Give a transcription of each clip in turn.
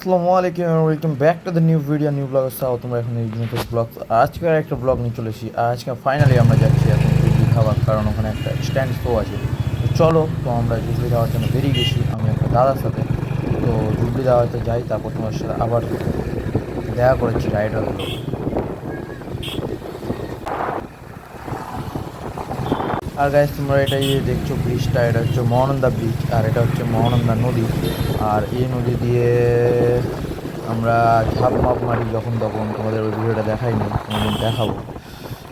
আসসালামু আলাইকুম welcome back to the new video new blog Sao তোমরা এখন এই নতুন ব্লগ আজকে আর একটা ব্লগ নিয়ে চলে এসেছি। আজকে ফাইনালি আমরা যাচ্ছি এখন জুবলি ধাবার, কারণ ওখানে একটা স্ট্যান্ড শো আছে। তো চলো, তো আমরা জুবলি ধাবার জন্য বেরিয়ে গেছি আমি একটা দাদার সাথে। তো জুবলি ধাবাতে যাই, তারপর তোমার সাথে আবার দেখা করেছি রাইডারগুলো। আর গাইস তোমরা এটা দেখছো ব্রিজটা, এটা হচ্ছে মহানন্দা ব্রিজ, আর এটা হচ্ছে মহানন্দা নদী। আর এই নদী দিয়ে আমরা ঝাঁপ মাপ মারি যখন তখন, তোমাদের ওই ভিডিওটা দেখাইনি, কোনোদিন দেখাবো।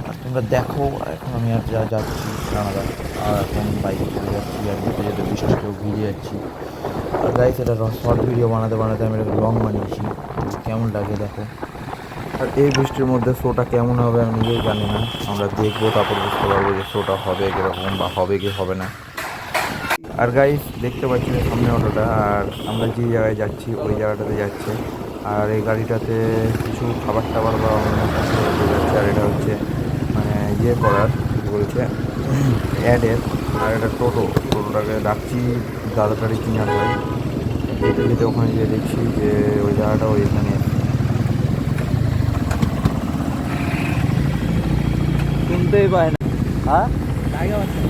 আর তোমরা দেখো। এখন আমি আর যাচ্ছি রানাদা, আর এখন বাইকে চলে যাচ্ছি, আর যেতে যেতে বৃষ্টিতেও ভিজে যাচ্ছি। আর গাইস এটা শর্ট ভিডিও বানাতে বানাতে আমি এটা লং বানিয়েছি, কেমন লাগে দেখো। আর এই বৃষ্টির মধ্যে শোটা কেমন হবে আমি নিজেও জানি না, আমরা দেখবো তারপর বুঝতে পারবো যে শোটা হবে কীরকম বা হবে কি হবে না। আর গাইস দেখতে পাচ্ছি সামনে অটোটা, আর আমরা যে জায়গায় যাচ্ছি ওই জায়গাটাতে যাচ্ছে। আর এই গাড়িটাতে কিছু খাবার টাবার বা অন্য কিছু যাচ্ছে। আর এটা হচ্ছে মানে ইয়ে করার কী বলছে অ্যাডের। আর এটা টোটোটাকে ডাকছি তাড়াতাড়ি কিনার হয়। যেতে যেতে ওখানে গিয়ে দেখছি যে ওই জায়গাটা ওইখানে শুনতেই পায় না। হ্যাঁ জায়গা আছে।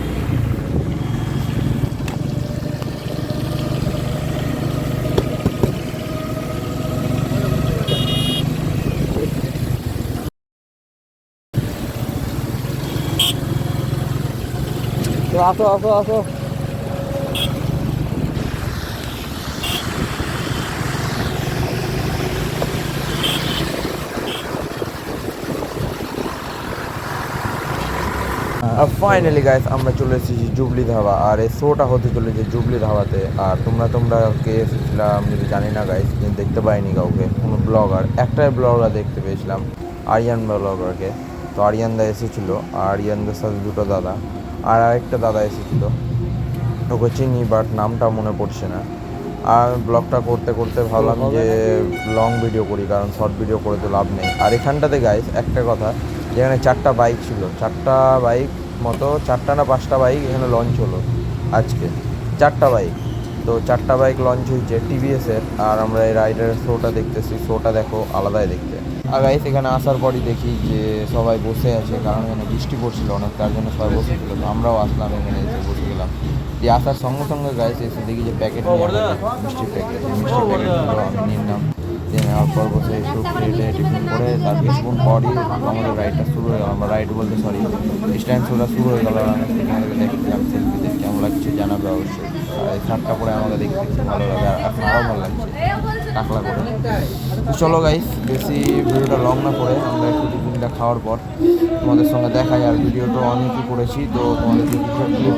তো আসো আসো আসো। ফাইনালি গাইস আমরা চলে এসেছি জুবলি ধাবা, আর এই শোটা হতে চলেছে জুবলি ধাবাতে। আর তোমরা কে এসেছিলাম যদি জানি না গাইস, কিন্তু দেখতে পাইনি কাউকে, কোনো ব্লগার, একটাই ব্লগার দেখতে পেয়েছিলাম, আরিয়ান ব্লগারকে। তো আরিয়ানদা এসেছিলো, আর আরিয়ানদার সাথে দুটো দাদা, আর আরেকটা দাদা এসেছিলো, ওকে চিনি বাট নামটা মনে পড়ছে না। আর ব্লগটা করতে করতে ভাবলাম যে লং ভিডিও করি, কারণ শর্ট ভিডিও করে তো লাভ নেই। আর এখানটাতে গাইস একটা কথা, যেখানে 4টা বাইক ছিল, 4টা বাইক মতো, 4টা না 5টা বাইক এখানে লঞ্চ হলো আজকে, 4টা বাইক। তো 4টা বাইক লঞ্চ হয়েছে টিভিএসের। আর আমরা এই রাইডারের শোটা দেখতেছি, শোটা দেখো আলাদাই দেখতে। আর গাইস এখানে আসার পরই দেখি যে সবাই বসে আছে, কারণ এখানে বৃষ্টি পড়ছিল অনেক, তার জন্য সবাই বসেছিল। তো আমরাও আসলাম, এখানে এসে বসে গেলাম। দিয়ে আসার সঙ্গে সঙ্গে গাইস এসে দেখি যে প্যাকেট মিষ্টির প্যাকেট, মিষ্টির প্যাকেটগুলো আমি নিলাম। দিয়ে নেওয়ার পর বসে একটু প্লেটে টিফিন করে তার কিছুক্ষণ পরই আমাদের রাইডটা শুরু হয়ে গেল। আমরা রাইড বলতে সরি স্ট্যান্ড শোটা শুরু হয়ে গেল। আমি আমাদেরকে দেখছিলাম সেলফিতে, কেমন লাগছে জানাবে অবশ্যই। আর এই শার্টটা পরে আমাকে দেখতে ভালো লাগে, আর এখন আরও ভালো লাগছে টাকলা করে। তো চলো গাইস বেশি ভিডিওটা লং না করে আমরা একটু টিফিনটা খাওয়ার পর তোমাদের সঙ্গে দেখাই। আর ভিডিওটা অনেকই করেছি, তো তোমাদের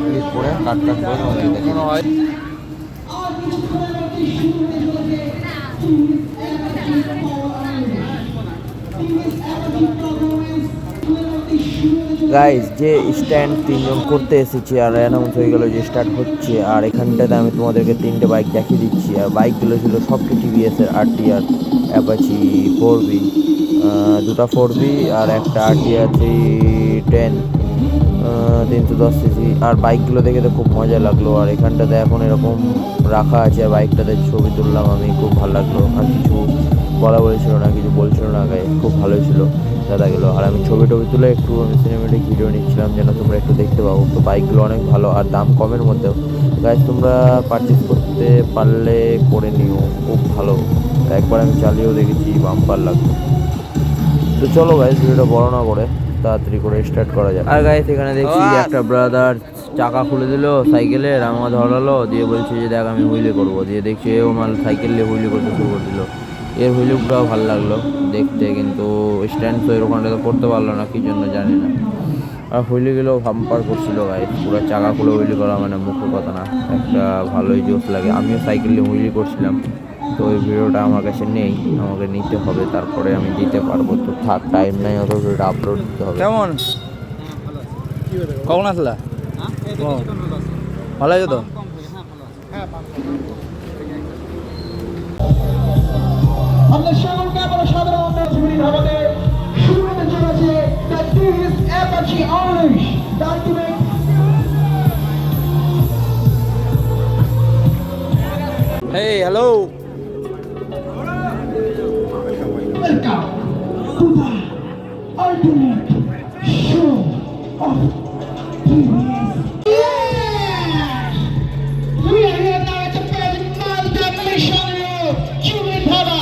ক্লিপ করে কাট করে তোমাদের দেখানো হয়। গাইস যে স্ট্যান্ড 3জন করতে এসেছি, আর অ্যানাউন্স হয়ে গেল যে স্টার্ট হচ্ছে। আর এখানটাতে আমি তোমাদেরকে 3টে বাইক দেখিয়ে দিচ্ছি। আর বাইকগুলো ছিল সবটি টিভিএসের আরটিআর অ্যাপাচি 4B, 2টা 4B আর একটা আরটিআর 310 310cc। আর বাইকগুলো দেখে তো খুব মজা লাগলো। আর এখানটাতে এখন এরকম রাখা আছে, বাইকটাতে ছবি তুললাম আমি, খুব ভালো লাগলো। আর কিছু বলা বলেছিল না, কিছু বলছিল না, গায়ে খুব ভালোই ছিল দাদাগুলো। আর আমি ছবি তুলে একটু আমি সিনেমেটিক ভিডিও নিচ্ছিলাম যেন তোমরা একটু দেখতে পাবো। তো বাইকগুলো অনেক ভালো আর দাম কমের মধ্যেও। গাইজ তোমরা পারচেস করতে পারলে করে নিও, খুব ভালো। একবার আমি চালিয়েও দেখেছি, বাম্পার লাগলো। তো চলো গাইজ ভিডিওটা বড় না করে তাড়াতাড়ি করে স্টার্ট করা যায়। আর গাইজ এখানে দেখছি একটা ব্রাদার চাকা খুলে দিল সাইকেলের, আমাকে ধরালো, দিয়ে বলছে যে দেখ আমি হুইলি করবো। দিয়ে দেখছি ও মাল সাইকেল নিয়ে হুইলি করতে শুরু করে দিল। এর হুইলিটাও ভালো লাগলো দেখতে, কিন্তু স্ট্যান্ড তো এরকমটা তো করতে পারলো না, কি জন্য জানি না। আর হুইলিগুলো ভাম্পার করছিল গাইজ, পুরো চাকা খুলে হুইলি করা মানে মুখের কথা না, একটা ভালোই জোশ লাগে। আমিও সাইকেল নিয়ে হুইলি করছিলাম, তো ওই ভিডিওটা আমার কাছে নেই, আমাকে নিতে হবে, তারপরে আমি দিতে পারবো। তো থাক, টাইম নাই অত, ভিডিওটা আপলোড দিতে হবে। কেমন কখন আসলা? ভালো আছে তো? আমরা সকলকে আবার সাধারণ জুবলি ধাবাতে শুরু হতে চলেছে the TVS Apache unleash the ultimate. Hey, hello. ultimate show of TVS. Yes! We are here now at the present multi-mission Jubilee Dhaba.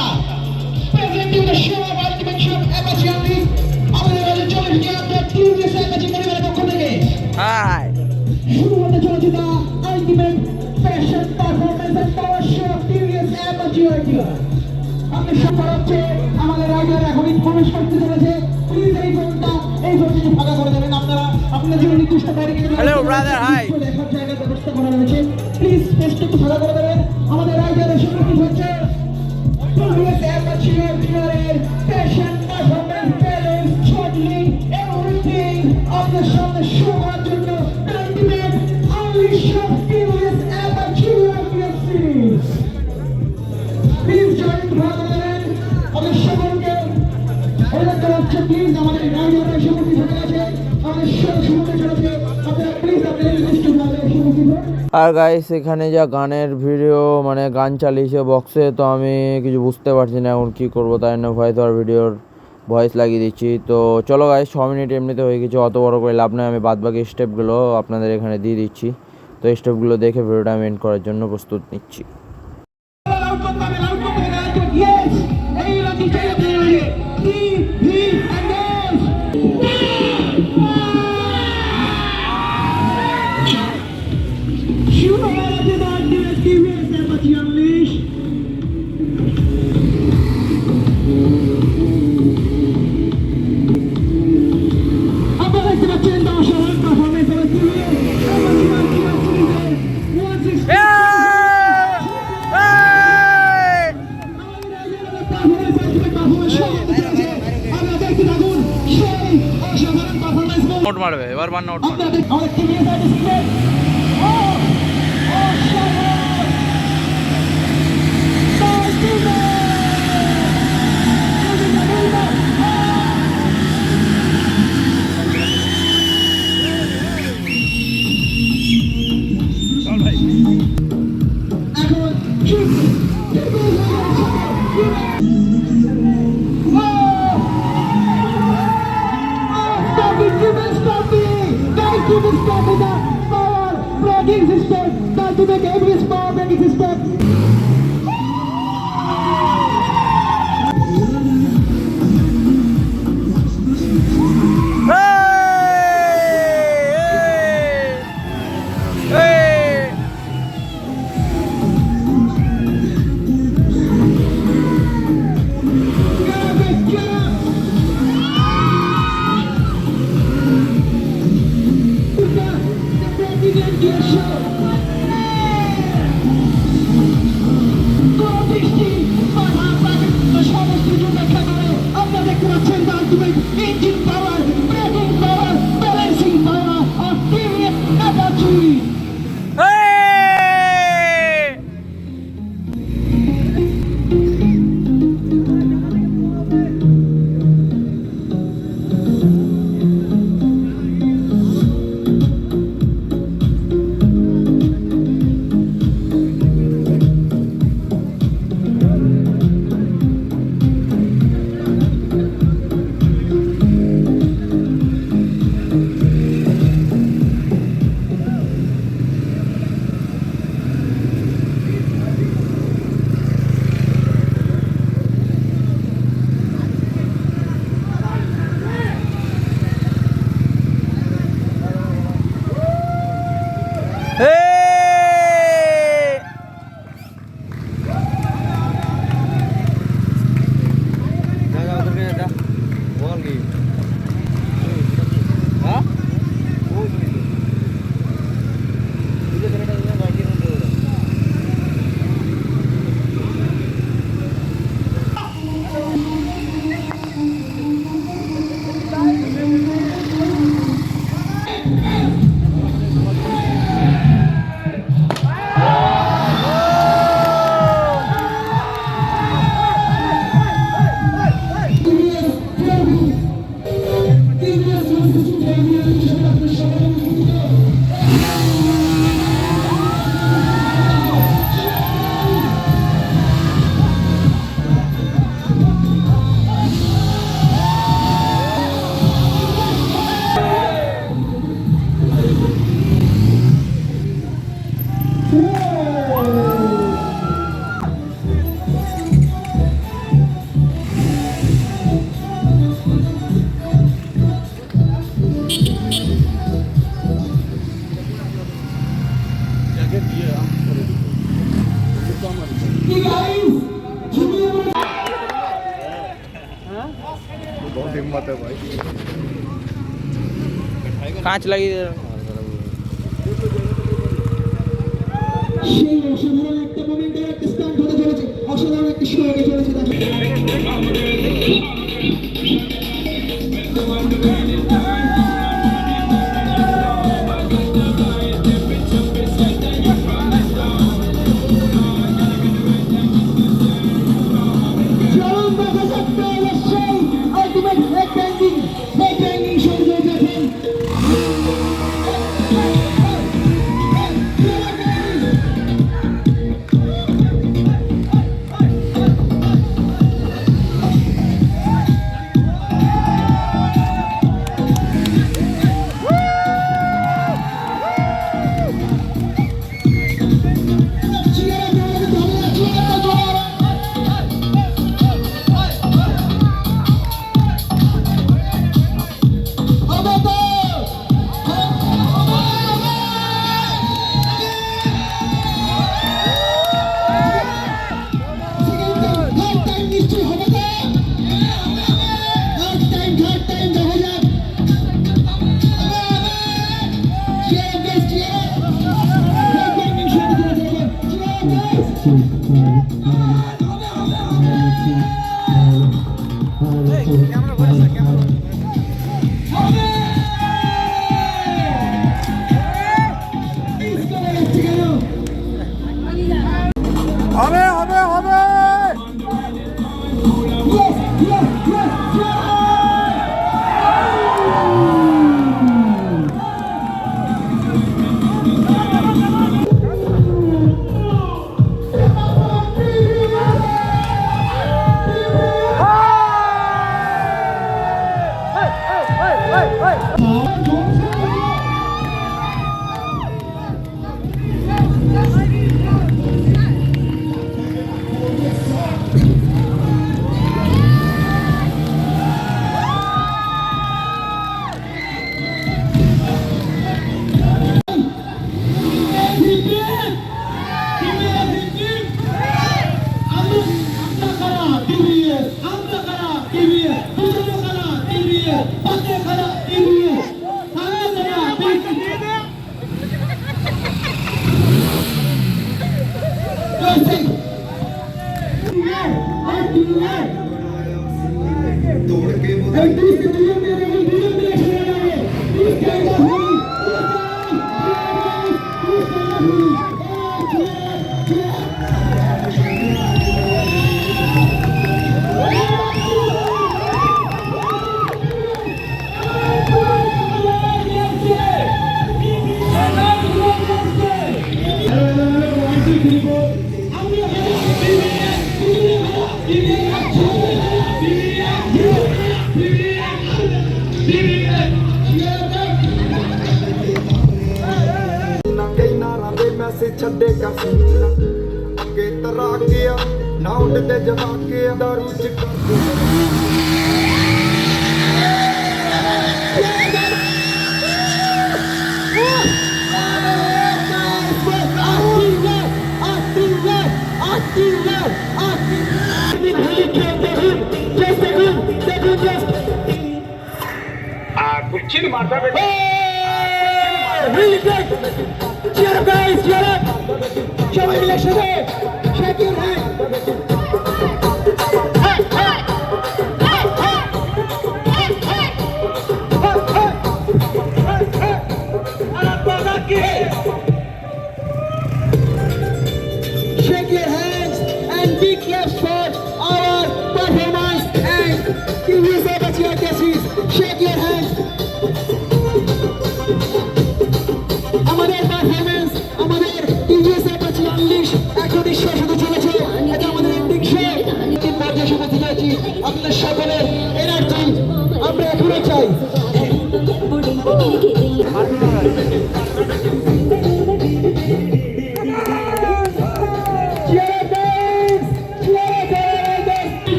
Presenting the show of ultimate show of Apache Unleashed. আমাদের কাছে চলে এসেছে আপনার TVS Apache পরিবারের পক্ষ থেকে। High শুরু হতে চলেছে the ultimate passion performance and power show of TVS Apache Rider. আমাদের সবার হচ্ছে আমাদের রাইডার এখনই প্রবেশ করতে চলেছে। প্লিজ এই জোনটা ফাঁকা করে দেবেন আপনারা। আপনাদের জন্য নির্দিষ্ট ব্যারিকেড Hello, brother, hi. দেখার জায়গার ব্যবস্থা করা রয়েছে। প্লিজ স্পেসটা একটু ফাঁকা করে দেবেন। আমাদের রাইডার এসে উপস্থিত হচ্ছে টিভিএস অ্যাপাচি রাইডারের passion performance balance shortly everything আপনাদের সামনে শো করার জন্য ultimate unleash of TVS Apache Raiders series. Please join ভাগ করেন আমাদের সকলকে অনুরোধ করা হচ্ছে প্লিজ আমাদের রাইডাররা এসে উপস্থিত হয়ে গেছে আমাদের শো শুরু হতে চলেছে আপনারা প্লিজ আপনাদের নির্দিষ্ট ভাবে এসে উপস্থিত হন। আর গাইস এখানে যা গানের ভিডিও মানে গান চালিয়েছে বক্সে, তো আমি কিছু বুঝতে পারছি না এখন কী করবো, তাই জন্য ভয়েস ওভার ভিডিওর ভয়েস লাগিয়ে দিচ্ছি। তো চলো গাইস 6 মিনিট এমনিতে হয়ে গেছে, অত বড় করে লাভ নয়, আমি বাদবাকি স্টেপগুলো আপনাদের এখানে দিয়ে দিচ্ছি। তো এই স্টেপগুলো দেখে ভিডিওটা আমি এন্ড করার জন্য প্রস্তুত নিচ্ছি। Yes, এই রাজি চাইলে TVS শুরু হয়ে গেছে দা আলটিমেট TVS Apache Unleashed. আপনারা দেখতে পাচ্ছেন দা অসাধারণ পারফরমেন্স হবে TVS Apache Raiders সিরিজের 160 নোট মারবে এবার নোট আপনাদের আমাদের TVS Apache সিরিজের Stop it, stop it! Guys, stop it, the power हिम्मत है भाई। কাঁচ লাগিয়ে সেই অসাধারণ একটা মোমেন্টের একটা স্টান্ট হতে চলেছে, অসাধারণ একটা শো হতে চলেছে দেখো। চরম দেখা যাচ্ছে অবশ্যই আলটিমেট হেড ব্যাঙ্গিং সংযোগ এখন। হবে হবে হবে। ਛੱਡੇਗਾ ਸੀਨਾ ਅੱਗੇ ਤਰਾ ਗਿਆ ਨਾ ਉੱਡਦੇ ਜਵਾਕੇ ਦਾਰੂ ਚ ਕਰਦੇ कुछ मारता बेटा। Really good! Cheer up guys, cheer up! সবাই মিলে সাথে shake your hand! Hey, hey! Hey, hey! Hey, hey! Hey, hey! Hey, hey! Arabada ki! Shake your hands and big claps for our performance and TVS Abachiya Cases. Shake your hands! আমাদের performance আমাদের TVS Apache unleash এখনই শেষ হতে চলেছে। এটা আমাদের ending show. তিন পর্যায়ে শুরু হতে যাচ্ছি। আপনাদের সকলের এনার্জি আমরা এখনো চাই।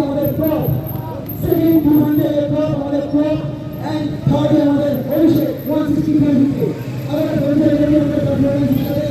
আমাদের প্রো সেকেন্ড 200 প্রো আমাদের প্রো এন্ড থার্ড আমাদের অভিষেক 165 আমাদের বন্ধুদের জন্য আমাদের পারফরম্যান্স হিসেবে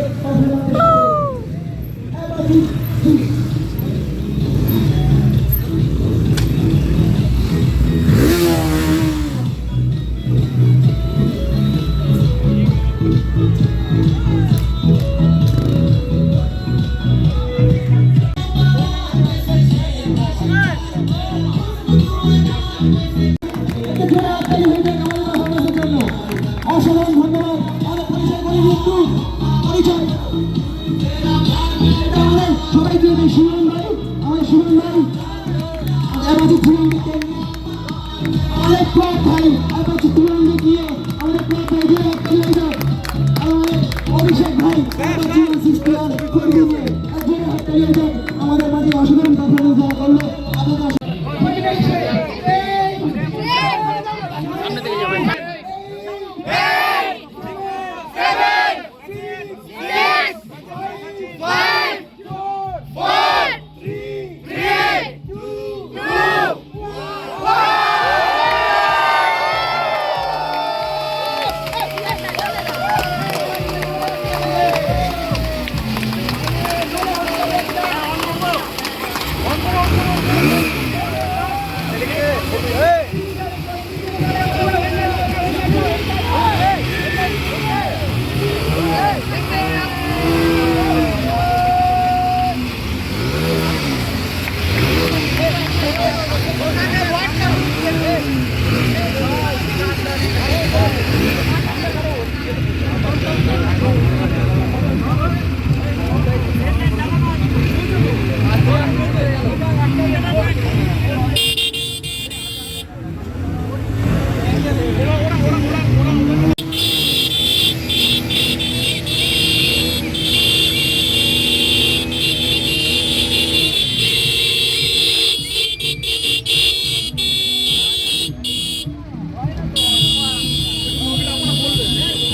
অসাধারণ ধন্যবাদ আমাদের পরিচয় করে কিন্তু পরিচয় সবাই দিয়ে সুমন ভাই আমাদের সুমন ভাই আমাদের সুমনকে আমাদের প্রাণ ভাই আমাদের সুমনকে দিয়ে আমাদের প্রাণ ভাই দিয়ে একটা নিয়ে যাও আমাদের অভিষেক ভাই আমাদের মাঝে অসাধারণ পারফরমেন্স দেওয়া করলো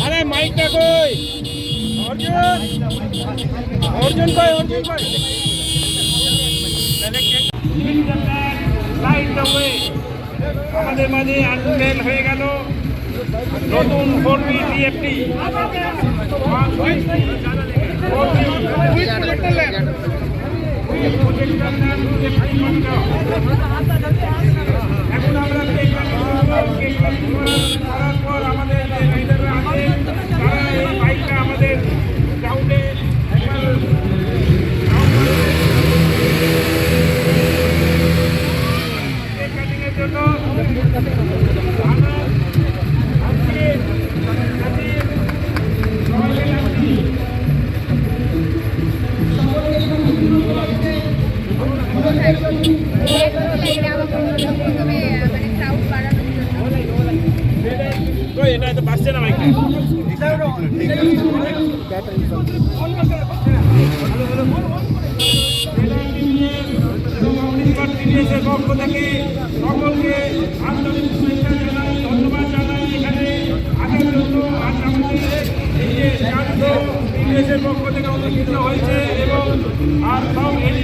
আপনাদের মাইকটা কই অর্জুন অর্জুন কই অর্জুন কই লাইট দ্য ওয়ে আমাদের মাঝে আনবেল হয়ে গেল নতুন 4B TFT এখন আমরা করার পর আমাদের তারা এই বাইকটা আমাদের গ্রাউন্ডে কাটিংয়ের জন্য আমরা আজকে সবাইকে রাখছি এটা তো বাসছে না বাইকটা পক্ষ থেকে সকলকে আন্তরিক শুভেচ্ছা জানাই ধন্যবাদ জানাই এখানে আসার জন্য আজ আমাদের এই যে ইংরেজের পক্ষ থেকে অনুষ্ঠিত হয়েছে এবং আর সব এই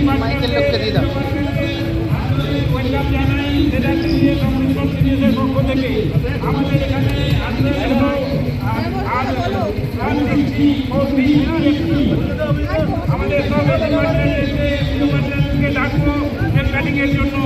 ওয়েলকাম জানাই যেটা ইংরেজের পক্ষ থেকে আমাদের এখানে আসলে আমাদের সব ডিপার্টমেন্টকে ডাকবো কাটিংয়ের জন্য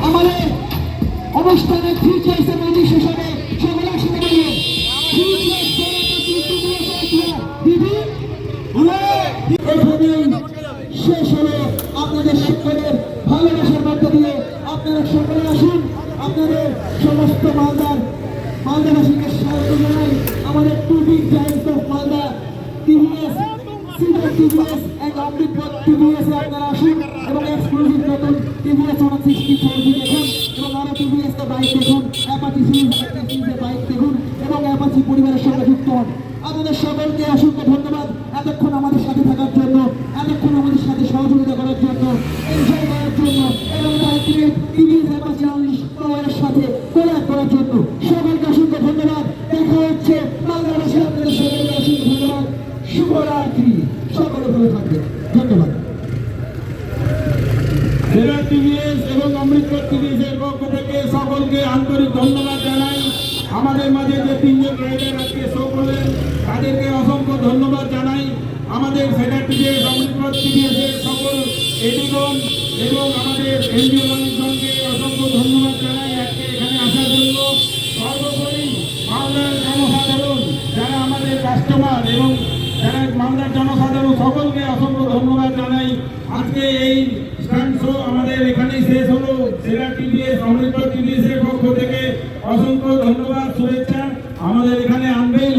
আমাদের অনুষ্ঠানে থ্রি চয়েস মিউজিক হিসেবে সকলে একসাথে বলুন থ্রি চয়েস দিদি এখানেই শেষ হলো আপনাদের সকলের ভালোবাসার মধ্য দিয়ে আপনারা সকলে আসুন আপনাদের সমস্ত মালদাবাসীকে স্বাগত জানাই আমাদের two big giants of Malda TVS senior TVS and Amritpath TVS এ আপনারা আসুন এবং এক্সক্লুসিভ নতুন টিভিএস 160 দেখুন এবং আরো টিভিএস এর বাইক দেখুন অ্যাপাচি সিরিজের বাইক দেখুন এবং অ্যাপাচি পরিবারের সঙ্গে যুক্ত হন আপনাদের সকলকে অসংখ্য ধন্যবাদ এতক্ষণ আমাদের সাথে থাকার জন্য এতক্ষণ আমাদের সাথে সহযোগিতা করার জন্য এনজয় করার জন্য এবং টিভিএস অ্যাপাচি আনলিস্টের সাথে কোলাব করার জন্য সকলকে অসংখ্য ধন্যবাদ দেখা হচ্ছে বাংলাদেশে আপনাদের সকলকে অসংখ্য ধন্যবাদ শুভরাত্রি সকলে ভালো থাকবেন ধন্যবাদ সেরা টিভিএস এবং অমৃতপথ টিভিএস এর পক্ষ থেকে সকলকে আন্তরিক ধন্যবাদ জানাই আমাদের মাঝে যে তিনজন রাইডার আজকে শো করলেন তাদেরকে অসংখ্য ধন্যবাদ জানাই আমাদের সেরা টিভিএস অমৃতপথ টিভিএস এর সকল এডিগণ এবং আমাদের এনজিও মানুষজনকে অসংখ্য ধন্যবাদ জানাই আজকে এখানে আসার জন্য সর্বোপরি মালদার জনসাধারণ যারা আমাদের কাস্টমার এবং যারা মালদার জনসাধারণ সকলকে অসংখ্য ধন্যবাদ জানাই আজকে এই স্ট্যান্ড শো আমাদের এখানেই শেষ হলো সেরা টিভিএস অমৃতপথ টিভিএস এর পক্ষ থেকে অসংখ্য ধন্যবাদ শুভেচ্ছা আমাদের এখানে আনবেন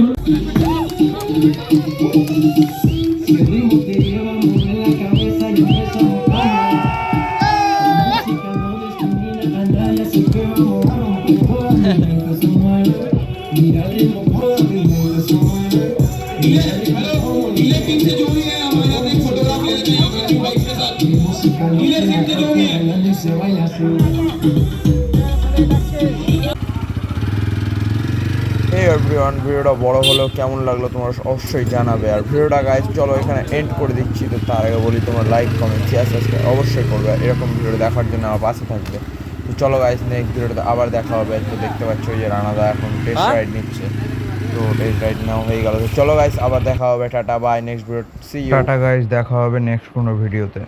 El ritmo que llevamos en la cabeza y no estamos para. La música no discrimina, pantalla se quema, movamos que todo el movimiento se mueve. Mira el ritmo, todo el movimiento se mueve. Mira el ritmo, todo el movimiento se mueve. Música no se bailando y se baila así. এই everyone ভিডিওটা বড় হলেও কেমন লাগলো তোমরা অবশ্যই জানাবে আর ভিডিওটা গাইজ চলো এখানে এন্ড করে দিচ্ছি তো তার আগে বলি তোমার লাইক কমেন্ট শেয়ার সাবস্ক্রাইব অবশ্যই করবে এরকম ভিডিও দেখার জন্য আমার পাশে থাকবে তো চলো গাইজ নেক্সট ভিডিওতে আবার দেখা হবে তো দেখতে পাচ্ছ যে রানাদা এখন টেস্ট রাইড নিচ্ছে তো টেস্ট রাইড নেওয়া হয়ে গেল তো চলো গাইজ আবার দেখা হবে tata bye next video see you tata guys দেখা হবে নেক্সট কোনো ভিডিওতে